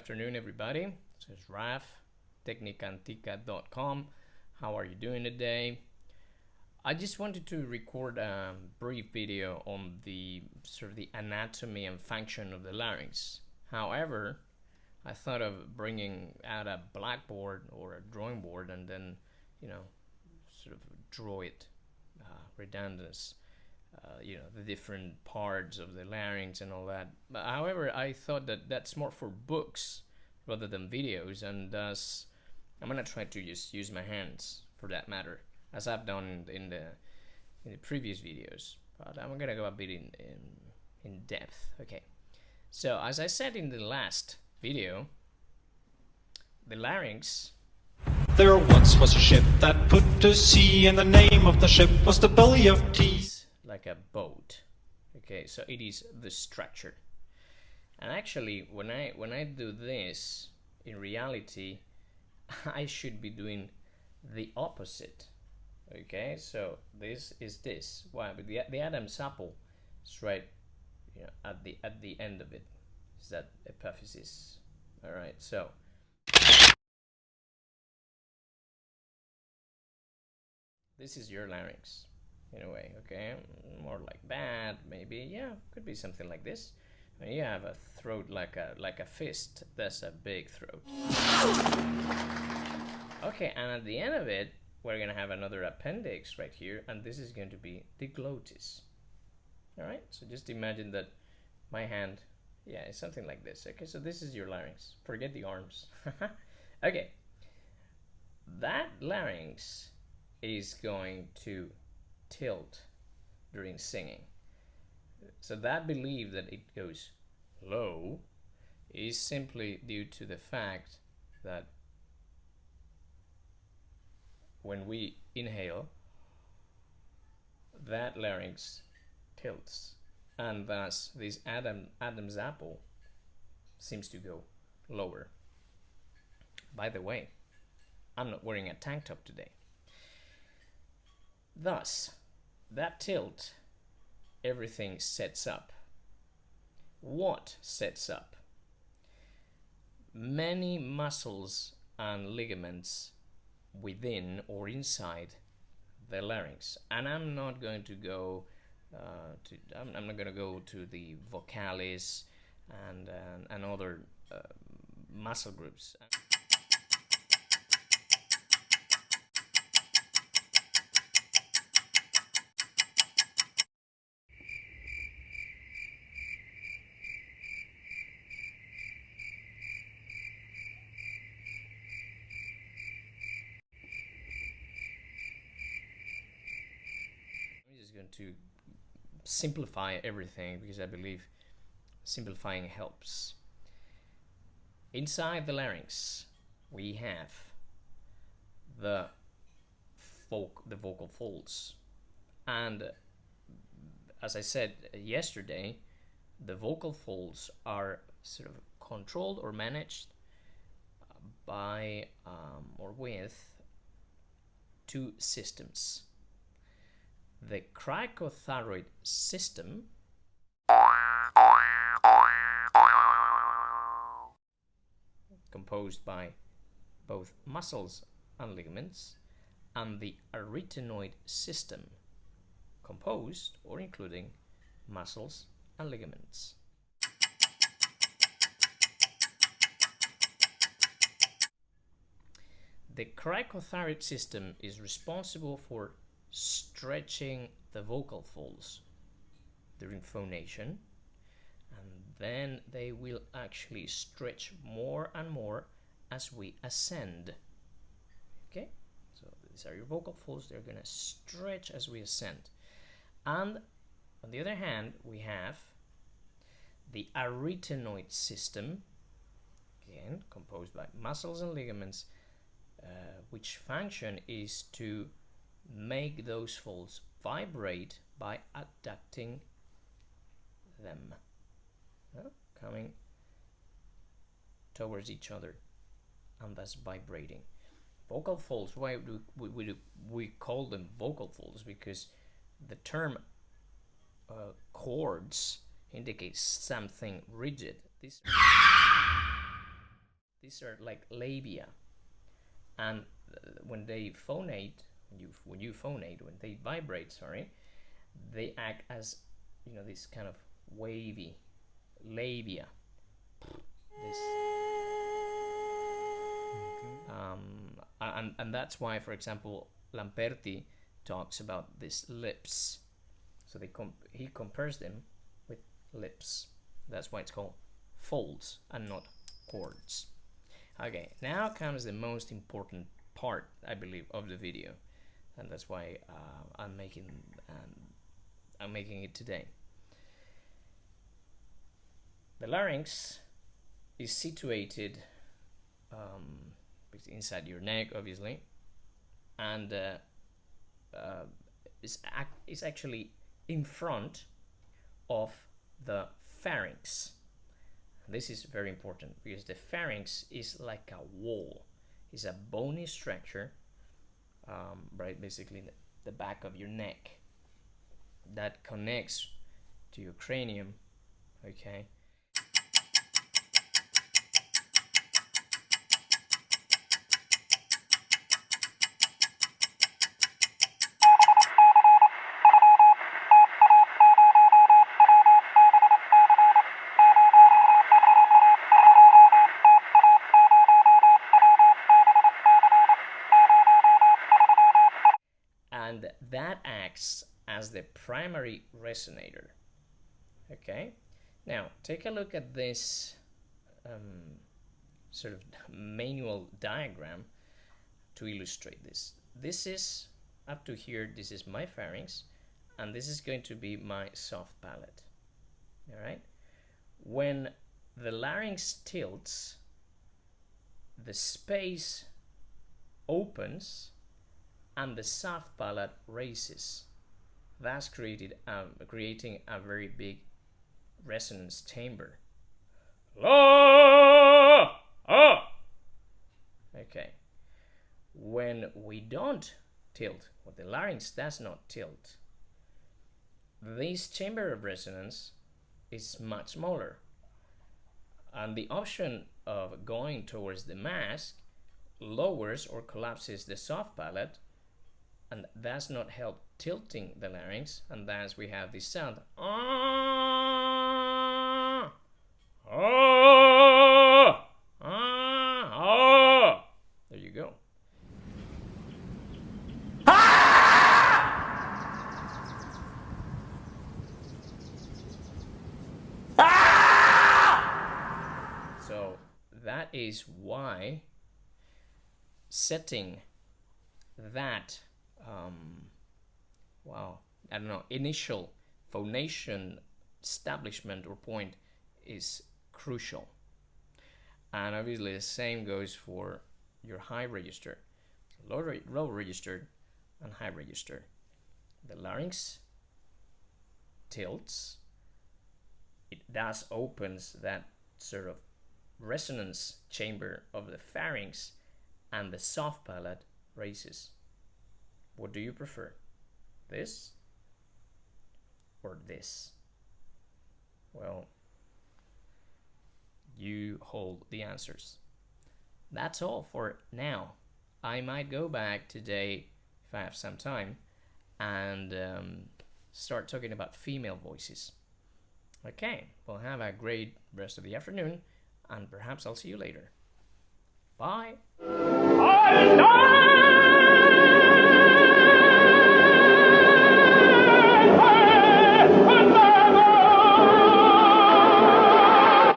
afternoon, everybody. This is Raf, tecnicantica.com. How are you doing today? I just wanted to record a brief video on the anatomy and function of the larynx. However, I thought of bringing out a blackboard or a drawing board and then, draw it, redundance. The different parts of the larynx and all that. But however, I thought that that's more for books rather than videos, and thus I'm gonna try to just use my hands for that matter, as I've done in the previous videos. But I'm gonna go a bit in depth. Okay, so as I said in the last video, the larynx. There once was a ship that put to sea, and the name of the ship was the Belly of Tea. Like a boat. Okay, so it is the structure. And actually, when I do this, in reality, I should be doing the opposite. Okay, so this is this. Why? But the Adam's apple is right, at the end of it. Is that epiphysis? All right, so. This is your larynx. In a way, okay, more like that, maybe, yeah, could be something like this. When you have a throat like a fist, that's a big throat. Okay, and at the end of it, we're gonna have another appendix right here, and this is going to be the glottis. All right, so just imagine that my hand, yeah, it's something like this. Okay, so this is your larynx. Forget the arms. Okay, that larynx is going to tilt during singing. So that belief that it goes low is simply due to the fact that when we inhale, that larynx tilts, and thus this Adam's apple seems to go lower. By the way, I'm not wearing a tank top today. Thus, that tilt, everything sets up. What sets up? Many muscles and ligaments within or inside the larynx. And I'm not going to go I'm not going to go to the vocalist and other muscle groups. Going to simplify everything because I believe simplifying helps. Inside the larynx, we have the vocal folds, and as I said yesterday, the vocal folds are sort of controlled or managed by or with two systems. The cricothyroid system composed by both muscles and ligaments, and the arytenoid system composed or including muscles and ligaments. The cricothyroid system is responsible for stretching the vocal folds during phonation, and then they will actually stretch more and more as we ascend. Okay, so these are your vocal folds. They're gonna stretch as we ascend. And on the other hand, we have the arytenoid system, again composed by muscles and ligaments, which function is to make those folds vibrate by adducting them, coming towards each other and thus vibrating. Vocal folds, why do we call them vocal folds? Because the term chords indicates something rigid. This these are like labia, and when they phonate, when you phonate, when they vibrate, sorry, they act as, you know, this kind of wavy labia. This, and that's why, for example, Lamperti talks about these lips. So he compares them with lips. That's why it's called folds and not chords. Okay, now comes the most important part, I believe, of the video, and that's why I'm making it today. The larynx is situated inside your neck, obviously, and is actually in front of the pharynx. This is very important because the pharynx is like a wall. It's a bony structure, right, basically the back of your neck, that connects to your cranium, okay? And that acts as the primary resonator. Okay, now take a look at this sort of manual diagram to illustrate this. This is up to here, this is my pharynx, and this is going to be my soft palate. All right, when the larynx tilts, the space opens and the soft palate raises, thus creating a very big resonance chamber. La, ah. Okay. When we don't tilt, when the larynx does not tilt, this chamber of resonance is much smaller, and the option of going towards the mask lowers or collapses the soft palate, and does not help tilting the larynx, and thus we have this sound. Ah, ah, ah, ah. There you go. So that is why setting that initial phonation establishment or point is crucial. And obviously the same goes for your high register, low register and high register. The larynx tilts, it thus opens that sort of resonance chamber of the pharynx, and the soft palate raises. What do you prefer? This or this? Well, you hold the answers. That's all for now. I might go back today, if I have some time, and start talking about female voices. Okay, well, have a great rest of the afternoon, and perhaps I'll see you later. Bye!